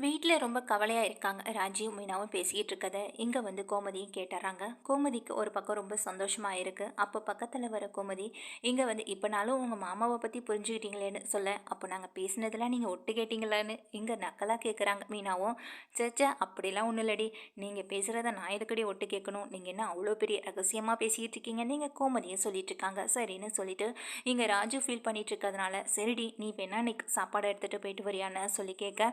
வீட்டில் ரொம்ப கவலையாக இருக்காங்க. ராஜியும் மீனாவும் பேசிக்கிட்டு இருக்கதை இங்கே வந்து கோமதியும் கேட்டுறாங்க. கோமதிக்கு ஒரு பக்கம் ரொம்ப சந்தோஷமாக இருக்குது. அப்போ பக்கத்தில் வர கோமதி இங்கே வந்து இப்போனாலும் உங்கள் மாமாவை பற்றி புரிஞ்சுக்கிட்டீங்களேன்னு சொல்ல, அப்போ நாங்கள் பேசினதெல்லாம் நீங்கள் ஒட்டு கேட்டிங்களான்னு இங்கே நக்கலாக கேட்குறாங்க மீனாவும். சேச்சே அப்படிலாம் ஒன்றும் இல்லடி, நீங்கள் பேசுகிறத நான் எதுக்கடி ஒட்டு கேட்கணும், நீங்கள் என்ன அவ்வளோ பெரிய ரகசியமாக பேசிக்கிட்டு இருக்கீங்க நீங்கள் கோமதியும் சொல்லிட்டு இருக்காங்க. சரின்னு சொல்லிட்டு இங்கே ராஜு ஃபீல் பண்ணிட்டு இருக்கிறதுனால, சரிடி நீ வேணா இன்னைக்கு சாப்பாடு எடுத்துகிட்டு போயிட்டு வரியான்னு சொல்லி கேட்க,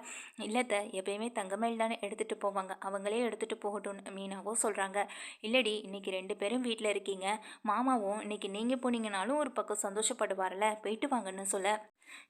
இல்லை எப்பயுமே தங்கமயில் தானே எடுத்துகிட்டு போவாங்க, அவங்களே எடுத்துகிட்டு போகட்டும்னு மீனாவும் சொல்கிறாங்க. இல்லடி இன்னைக்கு 2 பேரும் வீட்டில் இருக்கீங்க, மாமாவும் இன்னைக்கு நீங்கள் போனீங்கனாலும் ஒரு பக்கம் சந்தோஷப்படுவார்ல, போயிட்டு வாங்கன்னு சொல்ல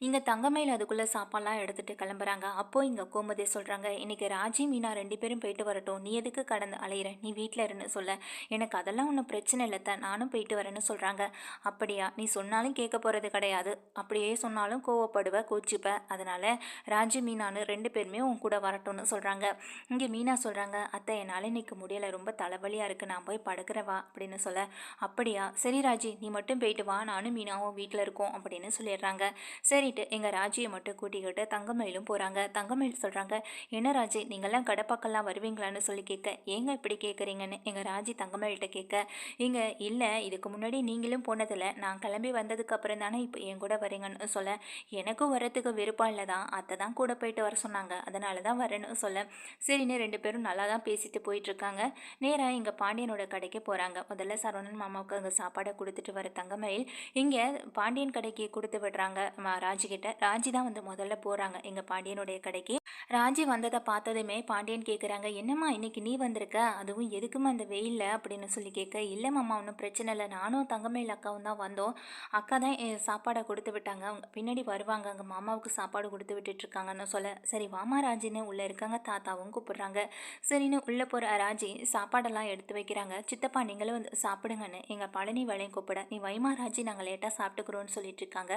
இங்கே தங்கமயில் அதுக்குள்ளே சாப்பாடுலாம் எடுத்துகிட்டு கிளம்புறாங்க. அப்போது இங்கே கோமதி சொல்கிறாங்க, இன்றைக்கி ராஜி மீனா 2 பேரும் போயிட்டு வரட்டும், நீ எதுக்கு கடந்து அலையிற, நீ வீட்டில் இருன்னு சொல்ல, எனக்கு அதெல்லாம் ஒன்றும் பிரச்சனை இல்லை நானும் போயிட்டு வரேன்னு சொல்கிறாங்க. அப்படியா, நீ சொன்னாலும் கேட்க போகிறது கிடையாது, அப்படியே சொன்னாலும் கோவப்படுவ கோச்சிப்ப, அதனால் ராஜி மீனான்னு 2 பேருமே உன் கூட வரட்டும்னு சொல்கிறாங்க. இங்கே மீனா சொல்கிறாங்க, அத்தை என்னால் இன்னைக்கு முடியலை, ரொம்ப தலைவலியாக இருக்குது, நான் போய் படுக்கிறவா அப்படின்னு சொல்ல, அப்படியா சரி ராஜி நீ மட்டும் போயிட்டு வா, நானும் மீனாவும் வீட்டில் இருக்கோம் அப்படின்னு சொல்லிடுறாங்க. சரிட்டு எங்கள் ராஜியை மட்டும் கூட்டிக்கிட்டு தங்கமயிலும் போகிறாங்க. தங்கமயில் சொல்கிறாங்க, என்ன ராஜி நீங்கள்லாம் கடப்பாக்கெல்லாம் வருவீங்களான்னு சொல்லி கேட்க, ஏங்க இப்படி கேட்குறீங்கன்னு எங்கள் ராஜி தங்கமயில்கிட்ட கேட்க, இங்கே இல்லை இதுக்கு முன்னாடி நீங்களும் போனதில்லை, நான் கிளம்பி வந்ததுக்கு அப்புறம் தானே இப்போ என் கூட வரீங்கன்னு சொல்ல, எனக்கும் வரத்துக்கு விருப்பம் இல்லை தான், அத்தை தான் கூட போயிட்டு வர சொன்னாங்க, அதனால தான் வரேன்னு சொல்ல, சரின்னு 2 பேரும் நல்லா தான் பேசிட்டு போயிட்டுருக்காங்க. நேராக இங்கே பாண்டியனோட கடைக்கு போகிறாங்க. முதல்ல சரவணன் மாமாவுக்கு அங்கே சாப்பாடை கொடுத்துட்டு வர தங்கமயில் இங்கே பாண்டியன் கடைக்கு கொடுத்து விடுறாங்க ராஜிக்கிட்ட. ராஜி தான் வந்து முதல்ல போகிறாங்க எங்கள் பாண்டியனுடைய கடைக்கு. ராஜி வந்ததை பார்த்ததுமே பாண்டியன் கேட்குறாங்க, என்னம்மா இன்னைக்கு நீ வந்திருக்க, அதுவும் எதுக்குமா அந்த வெயிலில் அப்படின்னு சொல்லி கேட்க, இல்லை மாமா ஒன்றும் பிரச்சனை இல்லை, நானும் தங்கமயில் அக்காவும் தான் வந்தோம், அக்கா தான் சாப்பாடை கொடுத்து விட்டாங்க, அவங்க பின்னாடி வருவாங்க, அங்கே மாமாவுக்கு சாப்பாடு கொடுத்து விட்டுட்ருக்காங்கன்னு சொல்ல, சரி வாமா ராஜின்னு உள்ளே இருக்காங்க தாத்தாவும் கூப்பிடுறாங்க. சரின்னு உள்ளே போகிற ராஜி சாப்பாடெல்லாம் எடுத்து வைக்கிறாங்க. சித்தப்பா நீங்களும் வந்து சாப்பிடுங்கன்னு எங்கள் பழனி வேலையும் கூப்பிட, நீ வைமா ராஜி நாங்கள் லேட்டாக சாப்பிட்டுக்கிறோன்னு சொல்லிட்டு இருக்காங்க.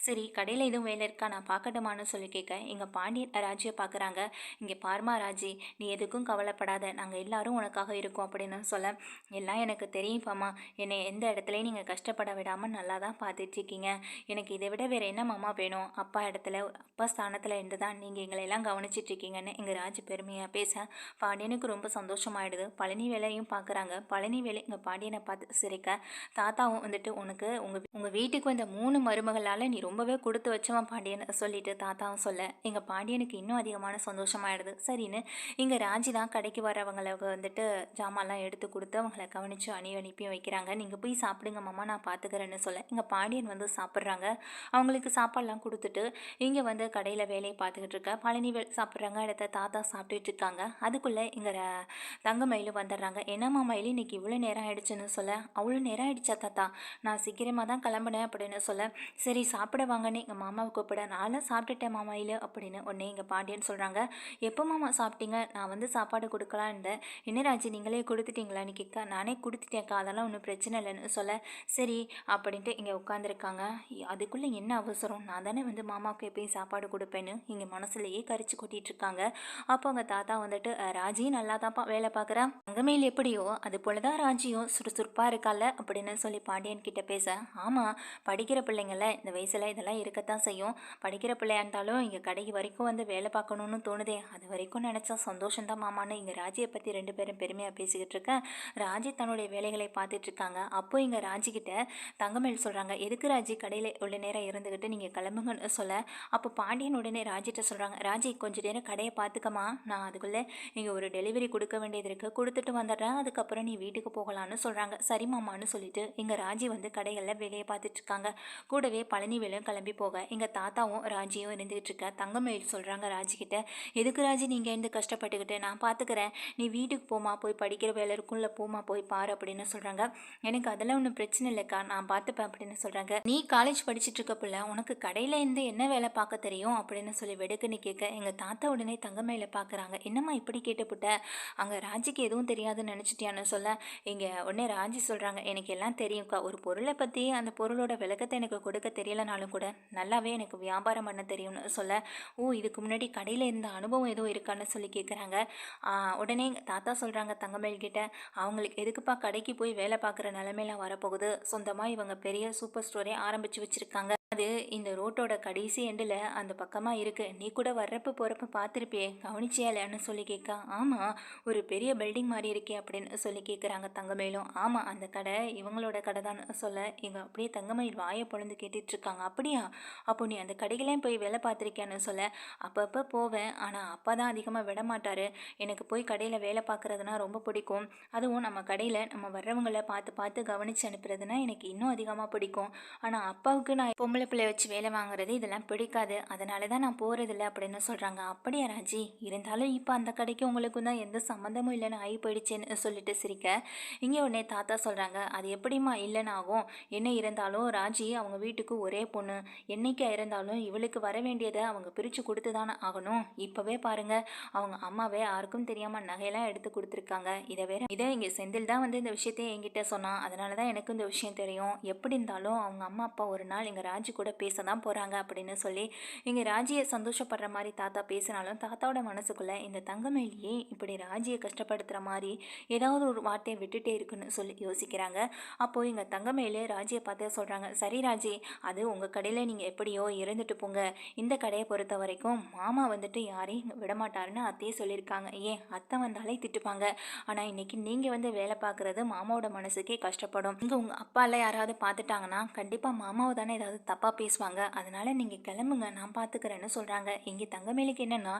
சரி கடையில் எதுவும் வேலை இருக்கா நான் பார்க்கட்டுமான்னு சொல்லி கேட்க, எங்கள் பாண்டியன் ராஜியை பார்க்குறாங்க. இங்கே பார்மா ராஜி நீ எதுக்கும் கவலைப்படாத, நாங்கள் எல்லாரும் உனக்காக இருக்கோம் அப்படின்னு சொல்ல, எல்லாம் எனக்கு தெரியும்ப்பாம்மா, என்னை எந்த இடத்துலையும் நீங்கள் கஷ்டப்பட விடாமல் நல்லா தான் பார்த்துட்ருக்கீங்க, எனக்கு இதை விட வேறு என்ன மாமா வேணும், அப்பா இடத்துல அப்பா ஸ்தானத்தில் இருந்து தான் நீங்கள் எங்களை எல்லாம் கவனிச்சிட்ருக்கீங்கன்னு எங்கள் ராஜி பெருமையாக பேச, பாண்டியனுக்கு ரொம்ப சந்தோஷமாயிடுது. பழனி வேலையும் பார்க்குறாங்க. பழனி வேலை எங்கள் பாண்டியனை பார்த்து சிரிக்க, தாத்தாவும் வந்துட்டு உனக்கு உங்கள் வீட்டுக்கு வந்த 3 மருமகளால் நீ ரொம்பவே கொடுத்து வச்சவன் பாண்டியன் சொல்லிட்டு தாத்தாவும் சொல்ல, எங்கள் பாண்டியனுக்கு இன்னும் அதிகமான சந்தோஷமாயிடுது. சரின்னு இங்கே ராஜி தான் கடைக்கு வரவங்களுக்கு வந்துட்டு ஜாமான்லாம் எடுத்து கொடுத்து அவங்கள கவனித்து அனுப்பியும் வைக்கிறாங்க. நீங்கள் போய் சாப்பிடுங்க மாமா நான் பார்த்துக்கிறேன்னு சொல்ல, எங்கள் பாண்டியன் வந்து சாப்பிட்றாங்க. அவங்களுக்கு சாப்பாடெலாம் கொடுத்துட்டு இங்கே வந்து கடையில் வேலையை பார்த்துக்கிட்டு இருக்க பழனி சாப்பிட்றாங்க. அடுத்த தாத்தா சாப்பிட்டுட்டு இருக்காங்க. அதுக்குள்ளே இங்கே தங்கமயிலும் வந்துடுறாங்க. என்னம்மா மயிலு இன்னைக்கு இவ்வளோ நேரம் ஆயிடுச்சுன்னு சொல்ல, அவ்வளோ நேரம் ஆயிடுச்சா தாத்தா, நான் சீக்கிரமாக தான் கிளம்புனேன் அப்படின்னு சொல்ல, சரி சாப்பிட வாங்கன்னு எங்கள் மாமாவை கூப்பிட, நான்லாம் சாப்பிட்டுட்டேன் மாமாயில் அப்படின்னு உடனே எங்கள் பாண்டியன் சொல்கிறாங்க. எப்போ மாமா சாப்பிட்டீங்க, நான் வந்து சாப்பாடு கொடுக்கலான் இருந்தேன், என்ன ராஜி நீங்களே கொடுத்துட்டீங்களான்னு கேட்க, நானே கொடுத்துட்டேன்க்கா அதெல்லாம் ஒன்றும் பிரச்சனை இல்லைன்னு சொல்ல, சரி அப்படின்ட்டு இங்கே உட்காந்துருக்காங்க. அதுக்குள்ளே என்ன அவசரம், நான் தானே வந்து மாமாவுக்கு எப்பயும் சாப்பாடு கொடுப்பேன்னு இங்கே மனசுலையே கரிச்சு கொட்டிட்டு இருக்காங்க. அப்போ அவங்க தாத்தா வந்துட்டு, ராஜி நல்லா தான்ப்பா வேலை பார்க்குறா, தங்கமயில் எப்படியோ அது போல தான் ராஜியும் சுறுசுறுப்பாக இருக்கால அப்படின்னு சொல்லி பாண்டியன் கிட்ட பேச, ஆமாம் படிக்கிற பிள்ளைங்கள இந்த வயசில் இதெல்லாம் இருக்கத்தான் செய்யும், படிக்கிற பிள்ளையா இருந்தாலும் இங்கே கடைக்கு வரைக்கும் வந்து வேலை பார்க்கணுன்னு தோணுதே, அது வரைக்கும் நினச்சா சந்தோஷம்தான் மாமான்னு இங்கே ராஜியை பற்றி 2 பேரும் பெருமையாக பேசிக்கிட்டு இருக்க, ராஜி தன்னுடைய வேலைகளை பார்த்துட்டு இருக்காங்க. அப்போ இங்கே ராஜிக்கிட்ட தங்கமயில் சொல்கிறாங்க, எதுக்கு ராஜி கடையில் உள்ள நேரம் இருந்துக்கிட்டு நீங்கள் கிளம்புங்கன்னு சொல்ல, அப்போ பாண்டியன் உடனே ராஜிட்ட சொல்கிறாங்க, ராஜி கொஞ்சம் நேரம் கடையை பார்த்துக்கமா, நான் அதுக்குள்ளே இங்கே ஒரு டெலிவரி கொடுக்க வேண்டியது இருக்குது, கொடுத்துட்டு வந்துடுறேன், அதுக்கப்புறம் நீ வீட்டுக்கு போகலான்னு சொல்கிறாங்க. சரி மாமான்னு சொல்லிட்டு இங்கே ராஜி வந்து கடைகளில் வேலையை பார்த்துட்டு இருக்காங்க. கூடவே பழனி வேலையும் கிளம்பி போக எங்கள் தாத்தாவும் ராஜியும் இருந்துகிட்டு இருக்க. தங்கமயில் சொல்கிறாங்க ராஜிக்கிட்ட, எதுக்கு ராஜி நீங்கள் இருந்து கஷ்டப்பட்டுக்கிட்டு, நான் பார்த்துக்கிறேன், நீ வீட்டுக்கு போமா, போய் படிக்கிற வேலை இருக்கும்ல போமா போய் பாரு அப்படின்னு சொல்கிறாங்க. எனக்கு அதெல்லாம் ஒன்றும் பிரச்சனை இல்லைக்கா, நான் பார்த்துப்பேன் அப்படின்னு சொல்கிறாங்க. நீ காலேஜ் படிச்சுட்டு இருக்க பிள்ளை, உனக்கு கடையில் இருந்து என்ன வேலை பார்க்க தெரியும் அப்படின்னு சொல்லி வெடுக்குன்னு கேட்க, எங்கள் தாத்தா உடனே தங்கமயில பார்க்குறாங்க. என்னம்மா இப்படி கேட்டுப்புட்ட, அங்கே ராஜிக்கு எதுவும் தெரியாதுன்னு நினச்சிட்டியான்னு சொல்ல, இங்கே உடனே ராஜி சொல்கிறாங்க, எனக்கு எல்லாம் தெரியும்க்கா, ஒரு பொருளை பற்றி அந்த பொருளோட விளக்கத்தை எனக்கு கொடுக்க தெரியலனாலும் கூட நல்லாவே எனக்கு வியாபாரம் பண்ண தெரியும்னு சொல்ல, ஓ இதுக்கு முன்னாடி கடையில் இருந்த அனுபவம் எதுவும் இருக்கான்னு சொல்லி கேட்குறாங்க. உடனே தாத்தா சொல்கிறாங்க தங்கமயில் கிட்ட, அவங்களுக்கு எதுக்குப்பா கடைக்கு போய் வேலை பார்க்குற நிலமையெல்லாம் வரப்போகுது, சொந்தமாக இவங்க பெரிய சூப்பர் ஸ்டோரே ஆரம்பித்து வச்சுருக்காங்க, அது இந்த ரோட்டோட கடைசி எண்டில் அந்த பக்கமாக இருக்கு. நீ கூட வர்றப்ப போகிறப்ப பார்த்துருப்பியே, கவனிச்சியா இல்லைன்னு சொல்லி கேட்கா. ஆமாம், ஒரு பெரிய பில்டிங் மாதிரி இருக்கே அப்படின்னு சொல்லி கேட்குறாங்க தங்கமயிலும். ஆமாம், அந்த கடை இவங்களோட கடை தான் சொல்ல இங்கே அப்படியே தங்கமயில் வாயை பொழந்து கேட்டுட்டு இருக்காங்க. அப்படியா, அப்போ நீ அந்த கடைகளையும் போய் வேலை பார்த்துருக்கியான்னு சொல்ல, அப்பப்போ போவேன், ஆனால் அப்பா தான் அதிகமாக விட மாட்டார். எனக்கு போய் கடையில் வேலை பார்க்குறதுனா ரொம்ப பிடிக்கும். அதுவும் நம்ம கடையில் நம்ம வர்றவங்கள பார்த்து பார்த்து கவனித்து அனுப்புறதுனா எனக்கு இன்னும் அதிகமாக பிடிக்கும். ஆனால் அப்பாவுக்கு நான் பொம்பளை பிள்ளை வச்சு வேலை வாங்குறது இதெல்லாம் பிடிக்காது, அதனால தான் நான் போகிறதில்ல அப்படின்னு சொல்கிறாங்க. அப்படியா ராஜி, இருந்தாலும் இப்போ அந்த கடைக்கு உங்களுக்கும் தான் எந்த சம்மந்தமும் இல்லைன்னு ஆகி போயிடுச்சேன்னு சொல்லிட்டு சிரிக்க, இங்கே உடனே தாத்தா சொல்கிறாங்க, அது எப்படிம்மா இல்லைன்னு ஆகும், என்ன இருந்தாலும் ராஜி அவங்க வீட்டுக்கு ஒரே பொண்ணு, என்னைக்கா இருந்தாலும் இவளுக்கு வர வேண்டியதை அவங்க பிரித்து கொடுத்து தானே ஆகணும். இப்போவே பாருங்க, அவங்க அம்மாவே யாருக்கும் தெரியாமல் நகையெல்லாம் எடுத்து கொடுத்துருக்காங்க. இதை இங்கே செந்தில் தான் வந்து இந்த விஷயத்தையே என்கிட்ட சொன்னான், அதனால தான் எனக்கு இந்த விஷயம் தெரியும். எப்படி இருந்தாலும் அவங்க அம்மா அப்பா ஒரு நாள் எங்கள் ராஜி கூட பேச தான் போகிறாங்க அப்படின்னு சொல்லி இங்கே ராஜியை சந்தோஷப்படுற மாதிரி தாத்தா பேசினாலும், தாத்தாவோட மனசுக்குள்ளே இந்த தங்கமேலியே இப்படி ராஜியை கஷ்டப்படுத்துகிற மாதிரி ஏதாவது ஒரு வார்த்தையை விட்டுட்டே இருக்குன்னு சொல்லி யோசிக்கிறாங்க. அப்போது இங்கே தங்கமேலு ராஜியை பார்த்து சொல்கிறாங்க, சரி ராஜி, அது உங்கள் கடையில் நீங்கள் எப்படியோ இருந்துட்டு போங்க, இந்த கடையை பொறுத்த வரைக்கும் மாமா வந்துட்டு யாரையும் விடமாட்டாருன்னு அத்தையே சொல்லியிருக்காங்க. ஏன் அத்தை வந்தாலே திட்டுப்பாங்க, ஆனால் இன்னைக்கு நீங்கள் வந்து வேலை பார்க்குறது மாமாவோட மனசுக்கே கஷ்டப்படும். இங்கே உங்கள் அப்பாலாம் யாராவது பார்த்துட்டாங்கன்னா கண்டிப்பாக மாமாவை தானே ஏதாவது தப்பாக பேசுவாங்க, அதனால் நீங்கள் கிளம்புங்க, நான் பார்த்துக்கிறேன்னு சொல்கிறாங்க. இங்கே தங்கமேலுக்கு என்னென்னா,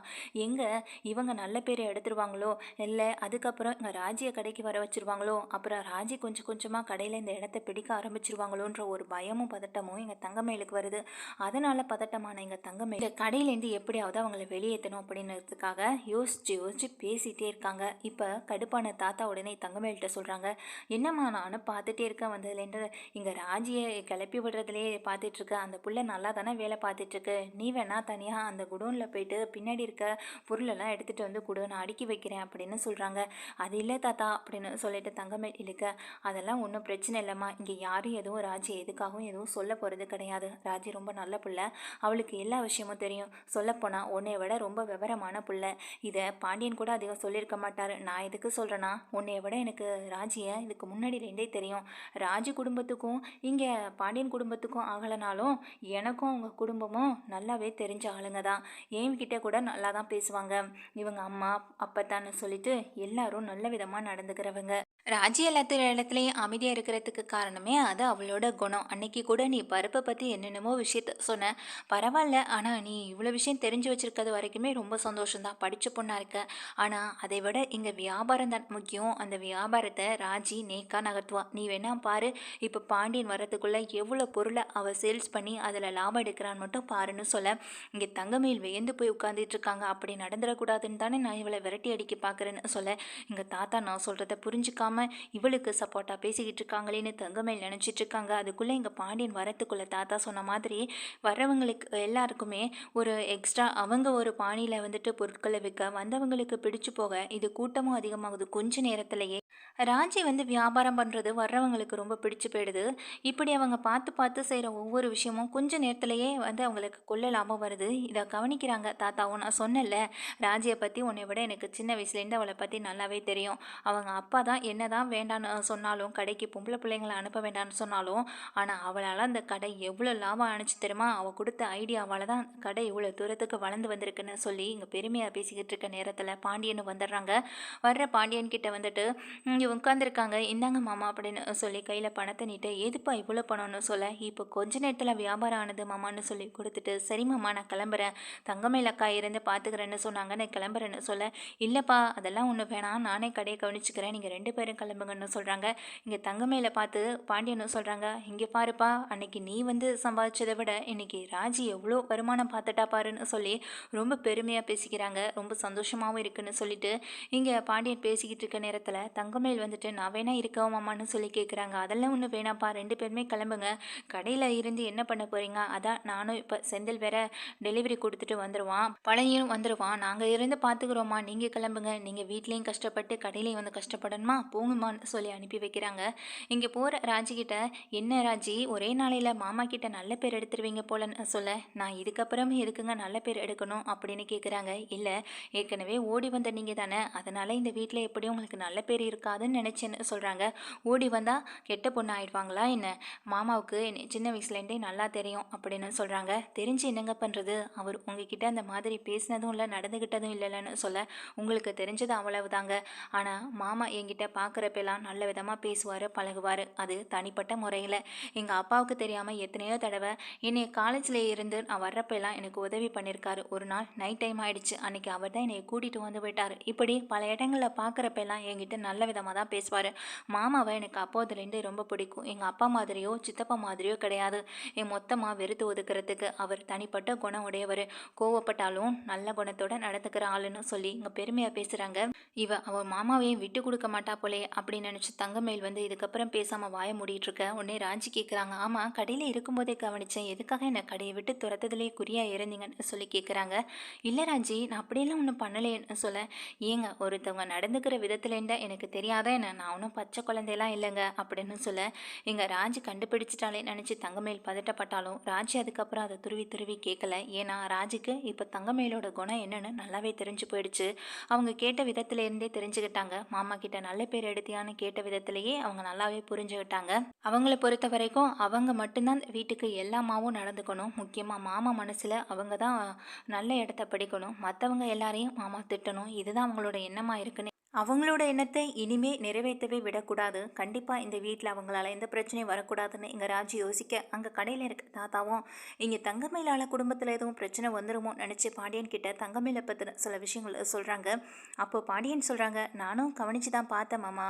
எங்கே இவங்க நல்ல பேரை எடுத்துருவாங்களோ, இல்லை அதுக்கப்புறம் இங்கே ராஜியை கடைக்கு வர வச்சுருவாங்களோ, அப்புறம் ராஜி கொஞ்சம் கொஞ்சமாக கடையில் இந்த இடத்த பிடிக்க ஆரம்பிச்சிருவாங்களோன்ற ஒரு பயமும் பதட்டமும் எங்கள் தங்கமேலுக்கு வருது. அதனால் பதட்டமான எங்கள் தங்கமேல் இந்த கடையிலேருந்து எப்படியாவது அவங்கள வெளியேற்றணும் அப்படின்றதுக்காக யோசிச்சு யோசிச்சு பேசிகிட்டே இருக்காங்க. இப்போ கடுப்பான தாத்தா உடனே தங்கமேல்கிட்ட சொல்கிறாங்க, என்னம்மா நானும் பார்த்துட்டே இருக்கேன் வந்ததுலேருந்து, இங்கே ராஜியை கிளப்பி விடுறதுலே பார்த்துட்ருக்க, அந்த புள்ள நல்லா தானே வேலை பார்த்துட்ருக்கு, நீ வேணா தனியாக அந்த குடோனில் போயிட்டு பின்னாடி இருக்க பொருளெல்லாம் எடுத்துகிட்டு வந்து கொடு, நான் அடுக்கி வைக்கிறேன் அப்படின்னு சொல்கிறாங்க. அது இல்லை தாத்தா அப்படின்னு சொல்லிட்டு தங்கமேல் இழுக்க, அதெல்லாம் ஒன்றும் பிரச்சனை இல்லைம்மா, இங்கே யாரும் எதுவும் ராஜி எதுக்காகவும் எதுவும் சொல்ல போகிறது கிடையாது, ராஜி ரொம்ப நல்ல பிள்ளை, அவளுக்கு எல்லா விஷயமும் தெரியும், சொல்லப்போனால் உன்னை விட ரொம்ப விவரமான பிள்ளை, இதை பாண்டியன் கூட அதிகம் சொல்லியிருக்க மாட்டார். நான் எதுக்கு சொல்கிறேன்னா, உன்னைய விட எனக்கு ராஜியை இதுக்கு முன்னாடி இருந்தே தெரியும், ராஜி குடும்பத்துக்கும் இங்கே பாண்டியன் குடும்பத்துக்கும் ஆகலைனாலும் எனக்கும் அவங்க குடும்பமும் நல்லாவே தெரிஞ்ச ஆளுங்க தான், என்கிட்ட கூட நல்லா தான் பேசுவாங்க, இவங்க அம்மா அப்பத்தான்னு சொல்லிட்டு எல்லாரும் நல்ல விதமாக நடந்துக்கிறவங்க. ராஜி இடத்துலையும் அமைதியாக இருக்கிறதுக்கு காரணமே அது அவளோட குணம். அன்னைக்கு கூட நீ பருப்பை பற்றி என்னென்னமோ விஷயத்த சொன்ன, பரவாயில்ல, ஆனால் நீ இவ்வளோ விஷயம் தெரிஞ்சு வச்சுருக்கிறது வரைக்குமே ரொம்ப சந்தோஷம்தான், படித்த பொண்ணாக இருக்க, ஆனால் அதை விட இங்கே வியாபாரம் தான் முக்கியம், அந்த வியாபாரத்தை ராஜி நேக்கா நகர்த்துவா, நீ வேணா பாரு, இப்போ பாண்டியன் வரத்துக்குள்ளே எவ்வளோ பொருளை அவள் சேல்ஸ் பண்ணி அதில் லாபம் எடுக்கிறான்னு மட்டும் பாருன்னு சொல்ல, இங்கே தங்கமயில் வியந்து போய் உட்காந்துட்டு இருக்காங்க. அப்படி நடந்துடக்கூடாதுன்னு தானே நான் இவளை விரட்டி அடிக்க பார்க்குறேன்னு சொல்ல, எங்கள் தாத்தா நான் சொல்கிறத புரிஞ்சுக்காம இவளுக்கு சப்போர்ட்டாக பேசிக்கிட்டு இருக்காங்களேன்னு தங்கமயில் நினச்சிட்டு இருக்காங்க. அதுக்குள்ளே இங்கே பாண்டியன் வரத்துக்குள்ளே தாத்தா சொன்ன மாதிரி வர்றவங்களுக்கு எல்லாருக்குமே ஒரு எக்ஸ்ட்ரா அவங்க ஒரு பாணியில் வந்துட்டு பொருட்களை விற்க வந்தவங்களுக்கு பிடிச்சு போக இது கூட்டமும் அதிகமாகுது. கொஞ்ச நேரத்திலேயே ராஜி வந்து வியாபாரம் பண்ணுறது வர்றவங்களுக்கு ரொம்ப பிடிச்சு போயிடுது. இப்படி அவங்க பார்த்து பார்த்து செய்கிற ஒவ்வொரு விஷயமும் கொஞ்ச நேரத்திலேயே வந்து அவங்களுக்கு கொள்ள லாபம் வருது. இதை கவனிக்கிறாங்க தாத்தாவும். நான் சொன்னேன்ல, ராஜியை பற்றி உன்னை விட எனக்கு சின்ன வயசுலேருந்து அவளை பற்றி நல்லாவே தெரியும். அவங்க அப்பா தான் என்ன தான் வேண்டான்னு சொன்னாலும், கடைக்கு பொம்பளை பிள்ளைங்களை அனுப்ப வேண்டாம்னு சொன்னாலும், ஆனால் அவளால் அந்த கடை எவ்வளோ லாபம் அனுப்பிச்சு தெரியுமா, அவள் கொடுத்த ஐடியாவால் தான் கடை இவ்வளோ தூரத்துக்கு வளர்ந்து வந்திருக்குன்னு சொல்லி இங்கே பெருமையாக பேசிக்கிட்டு இருக்க நேரத்தில் பாண்டியன் வந்துடுறாங்க. வர்ற பாண்டியன் கிட்ட வந்துட்டு இங்கே உட்காந்துருக்காங்க, இந்தாங்க மாமா அப்படின்னு சொல்லி கையில் பணத்தை நீட்டு, எதுப்பா இவ்வளோ பணம்னு சொல்ல, இப்போ கொஞ்ச நேரத்தில் வியாபாரம் ஆனது மாமான்னு சொல்லி கொடுத்துட்டு, சரி மாமா நான் கிளம்புறேன், தங்கமயில் அக்கா இருந்து பார்த்துக்கிறேன்னு சொன்னாங்க, நான் கிளம்புறேன்னு சொல்ல, இல்லைப்பா அதெல்லாம் ஒன்றும் வேணாம், நானே கடையை கவனிச்சுக்கிறேன், நீங்கள் 2 பேரும் கிளம்புங்கன்னு சொல்கிறாங்க. இங்கே தங்கமயிலை பார்த்து பாண்டியன்னு சொல்கிறாங்க, இங்கே பாருப்பா, அன்னைக்கு நீ வந்து சம்பாதிச்சதை விட இன்னைக்கு ராஜி எவ்வளோ வருமானம் பார்த்துட்டா பாருன்னு சொல்லி ரொம்ப பெருமையாக பேசிக்கிறாங்க. ரொம்ப சந்தோஷமாகவும் இருக்குன்னு சொல்லிட்டு இங்கே பாண்டியன் பேசிக்கிட்டு இருக்க நேரத்தில் தங்கமயில் வந்துட்டு, நான் வேணா இருக்கவும் மாமான்னு சொல்லி கேட்குறாங்க. அதெல்லாம் ஒன்றும் வேணாப்பா, 2 பேருமே கிளம்புங்க, கடையில் இருந்து என்ன பண்ண போகிறீங்க, அதான் நானும் இப்போ செந்தில் வேற டெலிவரி கொடுத்துட்டு வந்துடுவான், பழையும் வந்துடுவான், நாங்கள் இருந்து பார்த்துக்குறோம்மா, நீங்கள் கிளம்புங்க, நீங்கள் வீட்லேயும் கஷ்டப்பட்டு கடையிலையும் வந்து கஷ்டப்படணுமா, போங்கம்மான்னு சொல்லி அனுப்பி வைக்கிறாங்க. இங்கே போகிற ராஜிக்கிட்ட, என்ன ராஜி ஒரே நாளையில் மாமா கிட்ட நல்ல பேர் எடுத்துருவீங்க போலன்னு சொல்ல, நான் இதுக்கப்புறம் எதுக்குங்க நல்ல பேர் எடுக்கணும் அப்படின்னு கேட்குறாங்க. இல்லை, ஏற்கனவே ஓடி வந்த நீங்கள் தானே, அதனால் இந்த வீட்டில் எப்படியும் உங்களுக்கு நல்ல பேர் இருக்காதுன்னு நினச்சேன்னு சொல்கிறாங்க. ஓடி வந்தால் கெட்ட பொண்ணு ஆயிடுவாங்களா என்ன, மாமாவுக்கு சின்ன வயசுலேருந்தே நல்லா தெரியும் அப்படின்னு சொல்கிறாங்க. தெரிஞ்சு என்னங்க பண்ணுறது, அவர் உங்ககிட்ட அந்த மாதிரி பேசினதும் இல்லை நடந்துக்கிட்டதும் இல்லைன்னு சொல்ல, உங்களுக்கு தெரிஞ்சது அவ்வளவுதாங்க. ஆனால் மாமா என்கிட்ட பார்க்குறப்பெல்லாம் நல்ல விதமாக பேசுவார் பழகுவார், அது தனிப்பட்ட முறையில். எங்கள் அப்பாவுக்கு தெரியாமல் எத்தனையோ தடவை என்னை காலேஜில் இருந்து நான் வர்றப்பெல்லாம் எனக்கு உதவி பண்ணியிருக்காரு. ஒரு நாள் நைட் டைம் ஆயிடுச்சு, அன்னைக்கு அவர் தான் என்னை கூட்டிகிட்டு வந்து விட்டார். இப்படி பல இடங்களில் பார்க்குறப்பெல்லாம் என்கிட்ட நல்ல விதமாக தான் பேசுவார். மாமாவை எனக்கு அப்போதுலேருந்து ரொம்ப பிடிக்கும். எங்கள் அப்பா மாதிரியோ சித்தப்பா மாதிரியோ கிடையாது. மொத்தமாக வெறுத்து ஒதுக்குறதுக்கு அவர் தனிப்பட்ட குணம் உடையவர். கோவப்பட்டாலும் நல்ல குணத்தோட நடந்துக்கிற ஆளுன்னு சொல்லி இங்கே பெருமையாக பேசுகிறாங்க. அவள் மாமாவையும் விட்டு கொடுக்க மாட்டா போலே அப்படின்னு நினச்சி தங்கமேல் வந்து இதுக்கப்புறம் பேசாமல் வாய மூடிட்டு இருக்க. உடனே ராஜி கேட்குறாங்க, ஆமாம் கடையில் இருக்கும்போதே கவனித்தேன், எதுக்காக என்னை கடையை விட்டு துரத்ததுலேயே குறியாக இருந்தீங்கன்னு சொல்லி கேட்குறாங்க. இல்லை ராஜி, நான் அப்படியெல்லாம் ஒன்றும் பண்ணலைன்னு சொல்ல, ஏங்க ஒருத்தவங்க நடந்துக்கிற விதத்துலேருந்தா எனக்கு தெரியாத என்ன, நான் ஒன்றும் பச்சை குழந்தையெல்லாம் இல்லைங்க அப்படின்னு சொல்ல, எங்கள் ராஜி கண்டுபிடிச்சிட்டாலே நினச்சி தங்கமேல் பதட்டப்பட்டாலும் ராஜி அதுக்கப்புறம் அதை துருவி துருவி கேட்கல. ஏன்னா ராஜிக்கு இப்போ தங்கமேலோட குணம் என்னன்னு நல்லாவே தெரிஞ்சு போயிடுச்சு. அவங்க கேட்ட விதத்திலேருந்தே தெரிஞ்சுக்கிட்டாங்க. மாமா கிட்ட நல்ல பேர் எடுத்தியான்னு கேட்ட விதத்திலேயே அவங்க நல்லாவே புரிஞ்சுக்கிட்டாங்க. அவங்கள பொறுத்த வரைக்கும் அவங்க மட்டும்தான் வீட்டுக்கு எல்லாமாவும் நடந்துக்கணும். முக்கியமாக மாமா மனசில் அவங்க தான் நல்ல இடத்த பிடிக்கணும். மற்றவங்க எல்லாரையும் மாமா திட்டணும், இதுதான் அவங்களோட எண்ணமாக இருக்குன்னு அவங்களோட எண்ணத்தை இனிமே நிறைவேற்றவே விடக்கூடாது. கண்டிப்பாக இந்த வீட்டில் அவங்களால எந்த பிரச்சனையும் வரக்கூடாதுன்னு இங்கே ராஜி யோசிக்க, அங்கே கடையில் இருக்க தாத்தாவும் இங்கே தங்கமயிலால் குடும்பத்தில் எதுவும் பிரச்சனை வந்துருமோ நினச்சி பாண்டியன் கிட்ட தங்கமயிலை பற்றின சில விஷயங்களை சொல்கிறாங்க. அப்போ பாண்டியன் சொல்கிறாங்க, நானும் கவனித்து தான் பார்த்தேன் மாமா,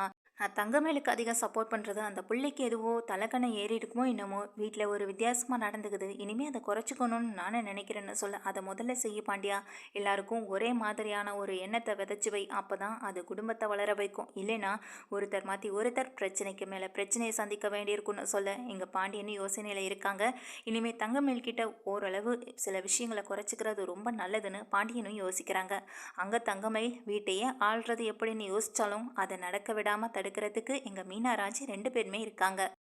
தங்கமேலுக்கு அதிகம் சப்போர்ட் பண்ணுறது அந்த பிள்ளைக்கு எதுவோ தலைக்கணம் ஏறி இருக்குமோ என்னமோ, வீட்டில் ஒரு வித்தியாசமாக நடந்துக்குது, இனிமேல் அதை குறைச்சிக்கணும்னு நானே நினைக்கிறேன்னு சொல்ல, அதை முதல்ல செய்ய பாண்டியா, எல்லாருக்கும் ஒரே மாதிரியான ஒரு எண்ணத்தை விதைச்சி வை, அப்போ தான் அது குடும்பத்தை வளர வைக்கும். இல்லைன்னா ஒருத்தர் மாற்றி ஒருத்தர் பிரச்சனைக்கு மேலே பிரச்சனையை சந்திக்க வேண்டியிருக்குன்னு சொல்ல, எங்கள் பாண்டியன் யோசனையில் இருக்காங்க. இனிமேல் தங்கமேல் கிட்ட ஓரளவு சில விஷயங்களை குறைச்சிக்கிறது ரொம்ப நல்லதுன்னு பாண்டியனும் யோசிக்கிறாங்க. அங்கே தங்கமயில் வீட்டையே ஆள்றது எப்படின்னு யோசித்தாலும் அதை நடக்க விடாமல் தடுக்கிறதுக்கு எங்கள் மீனாராஜி 2 பேருமே இருக்காங்க.